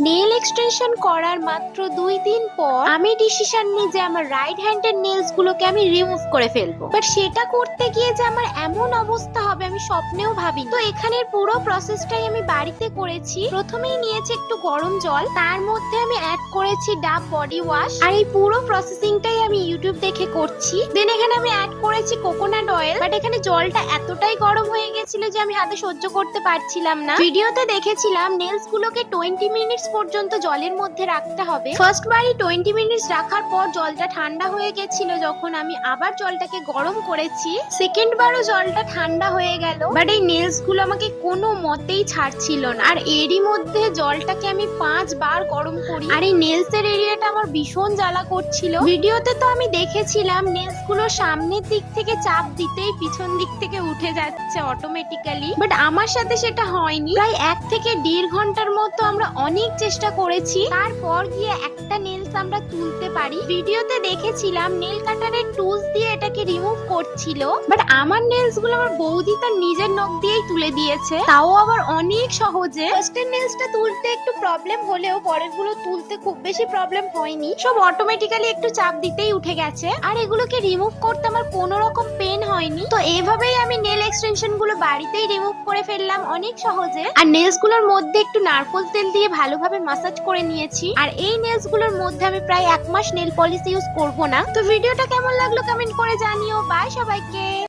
Nail extension করার মাত্র 2 দিন পর আমি ডিসিশন নিই যে আমার রাইট হ্যান্ডের নেলস গুলোকে আমি রিমুভ করে ফেলবো। বাট সেটা করতে গিয়ে যে আমার এমন অবস্থা হবে আমি স্বপ্নেও ভাবিনি। তো এখানের পুরো প্রসেসটাই আমি বাড়িতে করেছি। প্রথমেই নিয়েছি একটু গরম জল, তার মধ্যে আমি অ্যাড করেছি ডাব বডি ওয়াশ, আর এই পুরো প্রসেসিংটাই আমি ইউটিউব দেখে করছি। দেন এখানে আমি অ্যাড করেছি কোকোনাট অয়েল। বাট এখানে জলটা এতটাই গরম হয়ে গেছিল যে আমি হাতে সহ্য করতে পারছিলাম না। ভিডিওতে দেখেছিলাম নেলস গুলোকে 20 মিনিটস পর্যন্ত জলের মধ্যে রাখতে হবে। ফার্স্ট বারই 20 মিনিটস রাখার পর জলটা ঠান্ডা হয়ে গেছিল, যখন আমি আবার জলটাকে গরম করেছি সেকেন্ড বারও জলটা ঠান্ডা হয়ে গেল। বাট এই নেলস গুলো আমাকে কোনো মতেই ছাড়ছিল না, আর এরই মধ্যে জলটাকে আমি 5 বার গরম করি। আর এই নেলস এর এরিয়াটা আমার ভীষণ জ্বালা করছিল। ভিডিওতে তো আমি দেখেছিলাম নেলস গুলো সামনের দিক থেকে চাপ দিতেই পিছন দিক থেকে উঠে যাচ্ছে অটোমেটিক্যালি, বাট আমার সাথে সেটা হয়নি। প্রায় 1 থেকে 1.5 ঘন্টার মতো আমরা অনেক চেষ্টা করেছি, তারপর গিয়ে একটা নেলস আমরা তুলতে পারি। ভিডিওতে দেখেছিলাম নেল কাটারের টুলস দিয়ে এটাকে রিমুভ করছিল, বাট আমার নেলস গুলো আমার বৌদি তার নিজের নখ দিয়েই তুলে দিয়েছে, তাও আবার অনেক সহজে। ফার্স্টের নেলসটা তুলতে একটু প্রবলেম হলেও পরের গুলো তুলতে খুব বেশি প্রবলেম হয়নি, সব অটোমেটিক্যালি একটু চাপ দিতেই উঠে গেছে। আর এগুলোকে রিমুভ করতে আমার কোনো রকম পেন হয়নি। তো এভাবেই আমি নেল এক্সটেনশন গুলো বাড়িতেই রিমুভ করে ফেললাম অনেক সহজে। আর নেলস গুলোর মধ্যে একটু নারকোল তেল দিয়ে ভালোভাবে মাসাজ করে নিয়েছি। আর এই নেলস গুলোর মধ্যে আমি প্রায় 1 মাস নেল পলিশ ইউজ করব না। তো ভিডিওটা কেমন লাগলো কমেন্ট করে জানিও। বাই সবাইকে।